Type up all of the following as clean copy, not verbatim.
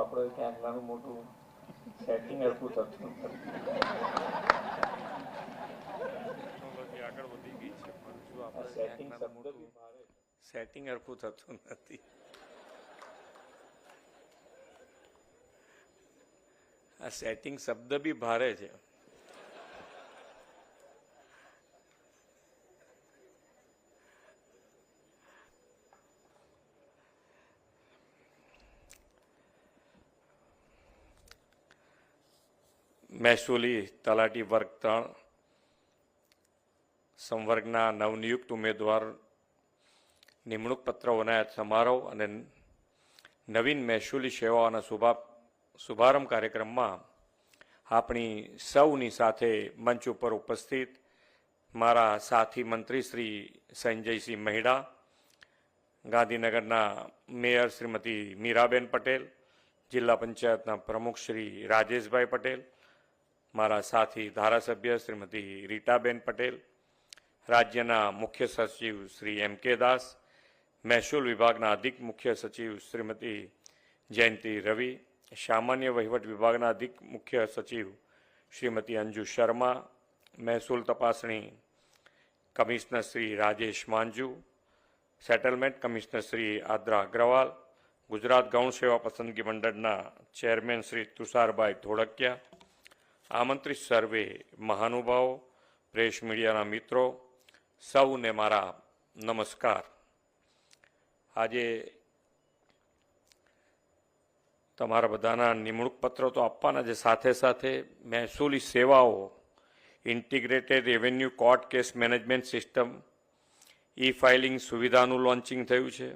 આપણે ક્યાંક નાનું મોટું સેટિંગ હરખું થતું સેટિંગ હરખું થતું નથી. આ સેટિંગ શબ્દ બી ભારે છે. મહેસૂલી તલાટી વર્ગ 3 સંવર્ગના નવનિયુક્ત ઉમેદવાર નિમણૂક પત્ર એનાયત સમારોહ અને નવીન મહેસૂલી સેવાઓના શુભારંભ કાર્યક્રમમાં આપણી સૌની સાથે મંચ ઉપર ઉપસ્થિત મારા સાથી મંત્રી શ્રી સંજયસિંહ મહેડા, ગાંધીનગરના મેયર શ્રીમતી મીરાબેન પટેલ, જિલ્લા પંચાયતના પ્રમુખ શ્રી રાજેશભાઈ પટેલ, મારા સાથી ધારાસભ્ય શ્રીમતી રીટાબેન પટેલ, રાજ્યના મુખ્ય સચિવ શ્રી M.K. દાસ, મહેસૂલ વિભાગના અધિક મુખ્ય સચિવ શ્રીમતી જયંતિ રવિ, સામાન્ય વહીવટ વિભાગના અધિક મુખ્ય સચિવ શ્રીમતી અંજુ શર્મા, મહેસૂલ તપાસણી commissioner Shri Rajesh Manju, settlement commissioner Shri Adra Agrawal, Gujarat ગૌણ સેવા પસંદગી મંડળના ચેરમેન શ્રી તુષારભાઈ ધોળકિયા, આમંત્રિત સર્વે મહાનુભાવો, પ્રેસ મીડિયાના મિત્રો, સૌને મારા નમસ્કાર. આજે તમારા બધાના નિમણૂક પત્રો તો આપવાના છે, સાથે સાથે મહેસૂલી સેવાઓ integrated revenue court case management system e filing સુવિધાનું લોન્ચિંગ થયું છે.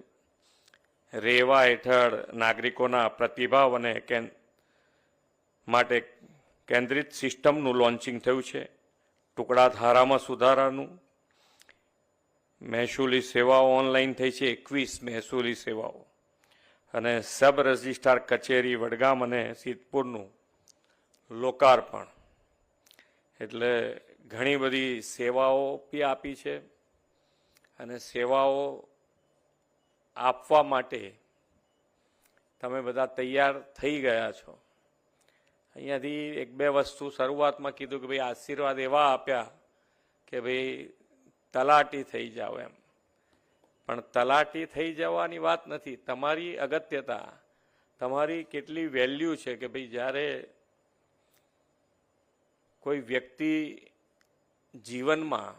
રેવા હેઠળ નાગરિકોના પ્રતિભાવ અને માટે કેન્દ્રિત સિસ્ટમનું લોન્ચિંગ થયું છે. ટુકડા ધારામાં સુધારાનું, મહેસૂલી સેવાઓ ઓનલાઈન થઈ છે 21 મહેસૂલી સેવાઓ, અને સબ રજિસ્ટ્રાર કચેરી વડગામ અને સિદ્ધપુરનું લોકાર્પણ. એટલે ઘણી બધી સેવાઓ બી આપી છે અને સેવાઓ આપવા માટે તમે બધા તૈયાર થઈ ગયા છો. અહીંયાથી એક બે વસ્તુ શરૂઆતમાં કીધું કે ભાઈ આશીર્વાદ એવા આપ્યા કે ભાઈ તલાટી થઈ જાઓ એમ, પણ તલાટી થઈ જવાની વાત નથી. તમારી અગત્યતા, તમારી કેટલી વેલ્યુ છે કે ભાઈ જ્યારે કોઈ વ્યક્તિ જીવનમાં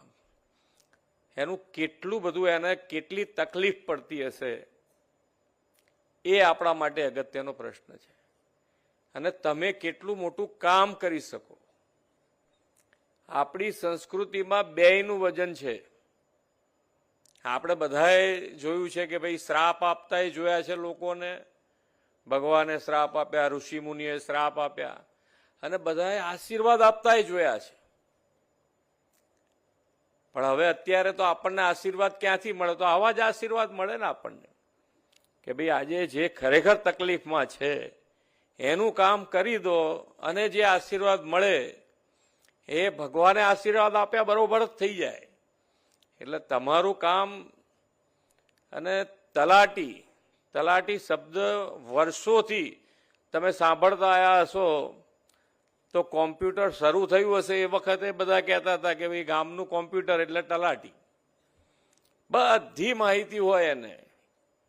એનું કેટલું બધું, એને કેટલી તકલીફ પડતી હશે, એ આપણા માટે અગત્યનો પ્રશ્ન છે. અને તમે કેટલું મોટું કામ કરી શકો. આપણી સંસ્કૃતિમાં બેયનું વજન છે. આપણે બધાએ જોયું છે કે ભાઈ શ્રાપ આપતા જોયા છે લોકોને, ભગવાને શ્રાપ આપ્યા, ઋષિ મુનિએ શ્રાપ આપ્યા, અને બધાએ આશીર્વાદ આપતા જોયા છે. પણ હવે અત્યારે તો આપણને આશીર્વાદ ક્યાંથી મળે? તો આવા જ આશીર્વાદ મળે ને આપણને, કે ભાઈ આજે જે ખરેખર તકલીફમાં છે એનું કામ કરી દો, અને જે આશીર્વાદ મળે એ ભગવાને આશીર્વાદ આપ્યા બરોબર જ થઈ જાય. એટલે તમારું કામ, અને તલાટી શબ્દ વર્ષોથી તમે સાંભળતા આવ્યા હશો. તો કોમ્પ્યુટર શરૂ થયું હશે એ વખતે બધા કહેતા હતા કે ભાઈ ગામનું કોમ્પ્યુટર એટલે તલાટી. બધી માહિતી હોય એને,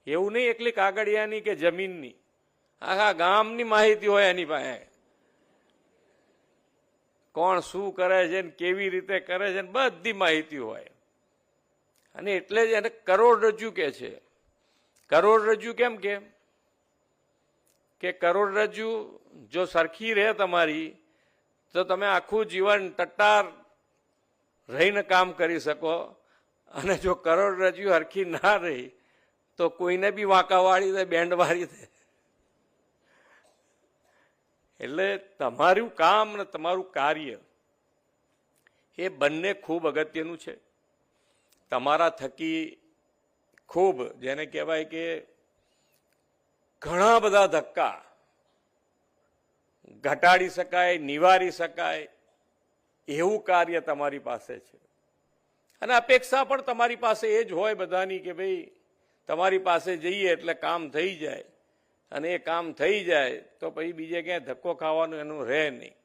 એવું નહીં એકલી કાગળિયાની કે જમીનની, આખા ગામની માહિતી હોય એની પાસે. કોણ શું કરે છે ને કેવી રીતે કરે છે ને બધી માહિતી હોય. અને એટલે જ એને કરોડરજ્જુ કહે છે. કરોડરજ્જુ કેમ કે કરોડરજ્જુ જો સરખી રહે તમારી, તો તમે આખું જીવન ટટ્ટાર રહીને કામ કરી શકો. અને જો કરોડરજ્જુ હરખી ના રહી તો કોઈને બી વાંકા વાળી દે, બેન્ડ વાળી દે. એટલે તમારું કામ ને તમારું કાર્ય એ બંને ખૂબ અગત્યનું છે. તમારા થકી ખૂબ, જેને કહેવાય કે ઘણા બધા ધક્કા ઘટાડી શકાય, નિવારી શકાય એવું કાર્ય તમારી પાસે છે. અને અપેક્ષા પણ તમારી પાસે એ જ હોય બધાની કે ભાઈ તમારી પાસે જઈએ એટલે કામ થઈ જાય. અને એ કામ થઈ જાય તો પછી બીજે ક્યાંય ધક્કો ખાવાનું એનું રહે નહીં.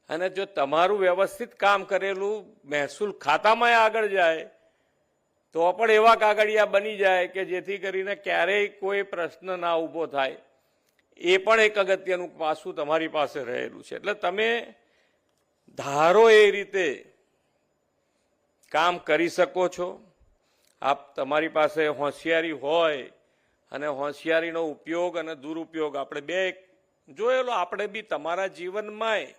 અને જો તમારું વ્યવસ્થિત કામ કરેલું મહેસૂલ ખાતામાં આગળ જાય તો પણ એવા કાગળિયા બની જાય કે જેથી કરીને ક્યારેય કોઈ પ્રશ્ન ના ઊભો થાય. એ પણ એક અગત્યનું પાસું તમારી પાસે રહેલું છે. એટલે તમે ધારો એ રીતે કામ કરી શકો છો. આપ તમારી પાસે હોશિયારી હોય અને હોશિયારીનો ઉપયોગ અને દુરુપયોગ આપણે બે જોયેલો. આપણે બી તમારા જીવનમાં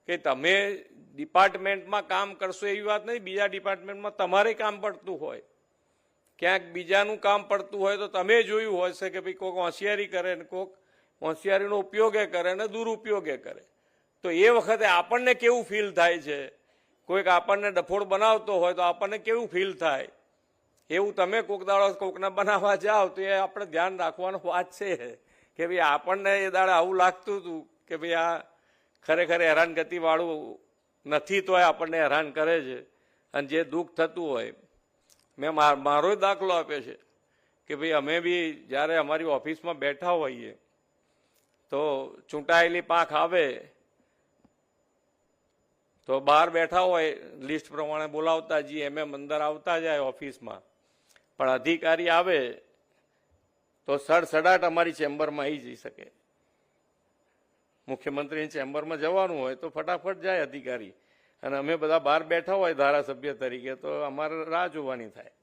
કે તમે ડિપાર્ટમેન્ટમાં કામ કરશો એવી વાત નહીં, બીજા ડિપાર્ટમેન્ટમાં તમારે કામ પડતું હોય, ક્યાંક બીજાનું કામ પડતું હોય તો તમે જોયું હશે કે ભાઈ કોઈક હોશિયારી કરે ને કોઈક હોશિયારીનો ઉપયોગે કરે ને દુરુપયોગે કરે. તો એ વખતે આપણને કેવું ફીલ થાય છે, કોઈક આપણને ડફોડ બનાવતો હોય તો આપણને કેવું ફીલ થાય, એવું તમે કોઈક દાડો કોઈકને બનાવવા જાઓ તો એ આપણે ધ્યાન રાખવાનો વાત છે કે ભાઈ આપણને એ દાડે આવું લાગતું હતું કે ભાઈ આ ખરેખર હેરાનગતિવાળું નથી તોય આપણને હેરાન કરે છે. અને જે દુઃખ થતું હોય, મેં મારો દાખલો આપ્યો છે કે ભાઈ અમે બી જ્યારે અમારી ઓફિસમાં બેઠા હોઈએ તો ચૂંટાયેલી પાંખ આવે તો બહાર બેઠા હોય લિસ્ટ પ્રમાણે બોલાવતા જઈએ, અંદર આવતા જાય ઓફિસમાં, પણ અધિકારી આવે તો સડસડાટ અમારી ચેમ્બરમાં આવી જઈ શકે. મુખ્યમંત્રીની ચેમ્બરમાં જવાનું હોય તો ફટાફટ જાય અધિકારી, અને અમે બધા બહાર બેઠા હોય ધારાસભ્ય તરીકે તો અમારે રાહ જોવાની થાય.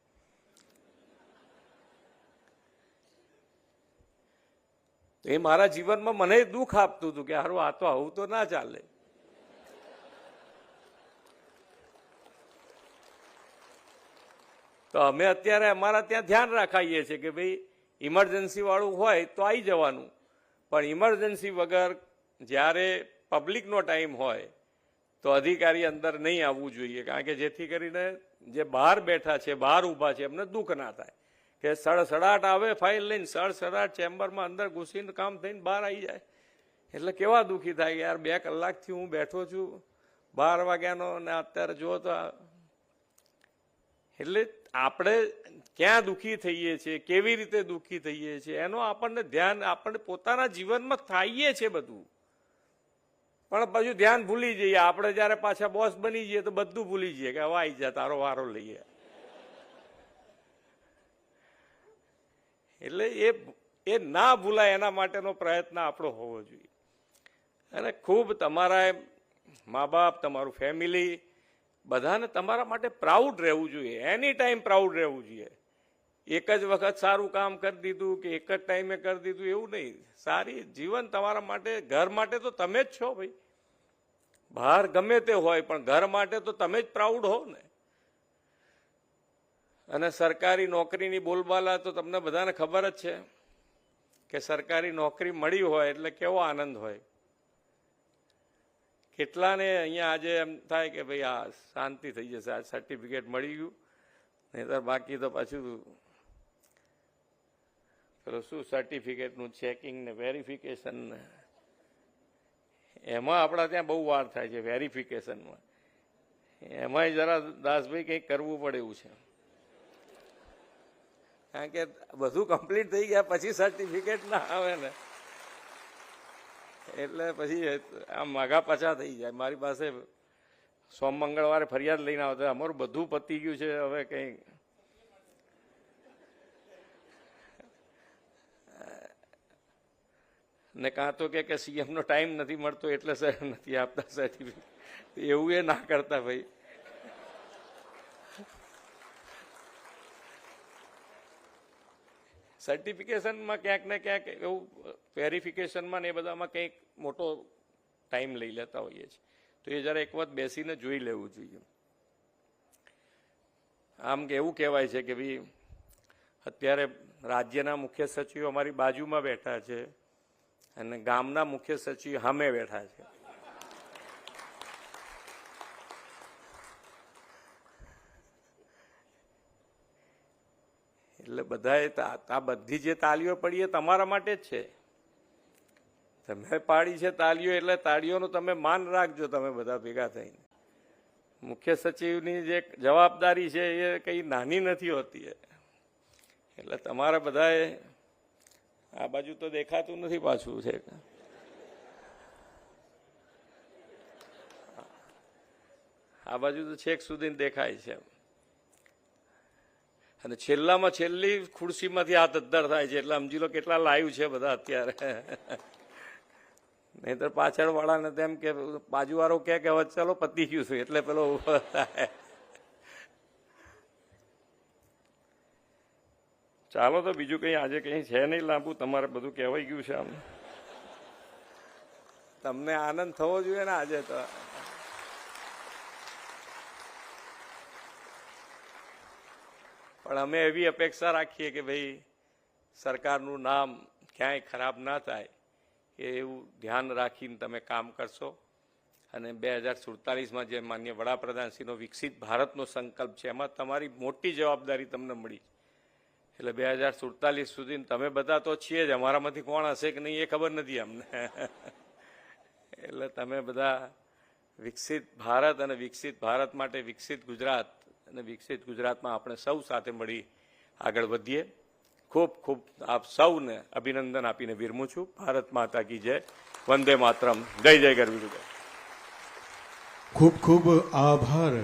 એ મારા જીવનમાં મને દુઃખ આપતું હતું કે હારું આ તો આવું તો ના ચાલે. તો અમે અત્યારે અમારા ત્યાં ધ્યાન રાખાઈએ છીએ કે ભાઈ ઇમરજન્સી વાળું હોય તો આવી જવાનું, પણ ઇમરજન્સી વગર જ્યારે પબ્લિકનો ટાઈમ હોય તો અધિકારી અંદર નહીં આવવું જોઈએ. કારણ કે જેથી કરીને જે બહાર બેઠા છે, બહાર ઊભા છે, એમને દુઃખ ના થાય કે સડસડાટ આવે ફાઇલ લઈને, સડસડાટ ચેમ્બરમાં અંદર ઘૂસીને કામ થઈને બહાર આવી જાય. એટલે કેવા દુઃખી થાય કે યાર 2 કલાકથી હું બેઠો છું 12 વાગ્યાનો ને અત્યારે જુઓ તો. એટલે આપણે ક્યાં દુઃખી થઈએ છીએ, કેવી રીતે દુઃખી થઈએ છીએ એનો આપણને ધ્યાન આપણે પોતાના જીવનમાં થઈએ છે બધું, પણ પાછું ધ્યાન ભૂલી જઈએ. આપણે જયારે પાછા બોસ બની જઈએ તો બધું ભૂલી જઈએ કે હવે આવી જા તારો વારો લઈએ. એટલે એ ના ભૂલાય એના માટેનો પ્રયત્ન આપણો હોવો જોઈએ. અને ખૂબ તમારા મા બાપ, તમારું ફેમિલી, બધાને તમારા માટે પ્રાઉડ રહેવું જોઈએ. એની ટાઈમ પ્રાઉડ રહેવું જોઈએ. એક જ વખત સારું કામ કરી દીધું કે એક જ ટાઈમે કરી દીધું એવું નહીં. સારી જીવન તમારા માટે, ઘર માટે તો તમે જ છો ભાઈ. બહાર ગમે તે હોય પણ ઘર માટે તો તમે જ પ્રાઉડ હો ને. અને સરકારી નોકરીની બોલબાલા તો તમને બધાને ખબર જ છે કે સરકારી નોકરી મળી હોય એટલે કેવો આનંદ હોય. કેટલાને અહીંયા આજે એમ થાય કે ભાઈ આ શાંતિ થઈ જશે, આ સર્ટિફિકેટ મળી ગયું, નહીંતર બાકી તો પાછું પેલું શું સર્ટિફિકેટનું ચેકિંગ ને વેરિફિકેશન ને એમાં આપણા ત્યાં બહુ વાર થાય છે. વેરિફિકેશનમાં એમાંય જરા દાસભાઈ કંઈક કરવું પડે એવું છે. કારણ કે બધું કમ્પ્લીટ થઈ ગયા પછી સર્ટિફિકેટ ના આવે ને એટલે પછી આમ માગા પાછા થઈ જાય. મારી પાસે સોમ મંગળવારે ફરિયાદ લઈને આવતા અમારું બધું પતી ગયું છે, હવે કંઈ ને કાં તો કે સીએમનો ટાઈમ નથી મળતો એટલે સર નથી આપતા સર્ટિફિકેટ. એવું એ ના કરતા ભાઈ. સર્ટિફિકેશનમાં ક્યાંક ને ક્યાંક એવું વેરિફિકેશનમાં ને એ બધામાં કંઈક મોટો ટાઈમ લઈ લેતા હોઈએ છીએ. તો એ જરા એક વખત બેસીને જોઈ લેવું જોઈએ. આમ કે એવું કહેવાય છે કે ભાઈ અત્યારે રાજ્યના મુખ્ય સચિવો અમારી બાજુમાં બેઠા છે અને ગામના મુખ્ય સચિવ સામે બેઠા છે. એટલે બધાએ આ બધી જે તાલીઓ પડી એ તમારા માટે જ છે. તમે પાડી છે તાલીઓ એટલે તાળીઓનું તમે માન રાખજો તમે બધા ભેગા થઈને. મુખ્ય સચિવની જે જવાબદારી છે એ કંઈ નાની નથી હોતી. એટલે તમારા બધાએ આ બાજુ તો દેખાતું નથી પાછું છે. આ બાજુ તો છેક સુધી દેખાય છે. અને છેલ્લામાં છેલ્લી ખુરશીમાંથી હાથ અદ્ધર થાય છે એટલે સમજી લો કેટલા લાઈવ છે બધા અત્યારે. નહીતર પાછળ વાળાને તેમ કે બાજુવાળો કે હવે ચલો પતી ગયું છું એટલે પેલો ઉભો થાય. ચાલો તો બીજું કઈ આજે કઈ છે નહીં લાંબુ, તમારે બધું કહેવાઈ ગયું છે. આમ તમને આનંદ થવો જોઈએ ને આજે તો. પણ અમે એવી અપેક્ષા રાખીએ કે ભાઈ સરકારનું નામ ક્યાંય ખરાબ ના થાય એવું ધ્યાન રાખીને તમે કામ કરશો. અને 2047માં જે માનનીય વડાપ્રધાનશ્રીનો વિકસિત ભારતનો સંકલ્પ છે એમાં તમારી મોટી જવાબદારી તમને મળી. એટલે 2047 સુધી તમે બધા તો છીએ જ, અમારામાંથી કોણ હશે કે નહીં એ ખબર નથી અમને. એટલે તમે બધા વિકસિત ભારત અને વિકસિત ભારત માટે વિકસિત ગુજરાત અને વિકસિત ગુજરાતમાં આપણે સૌ સાથે મળી આગળ વધીએ. ખૂબ ખૂબ આપ સૌને અભિનંદન આપીને વિરમું છું. ભારત માતા કી જય. વંદે માતરમ. જય જય ગરવી. ખૂબ ખૂબ આભાર.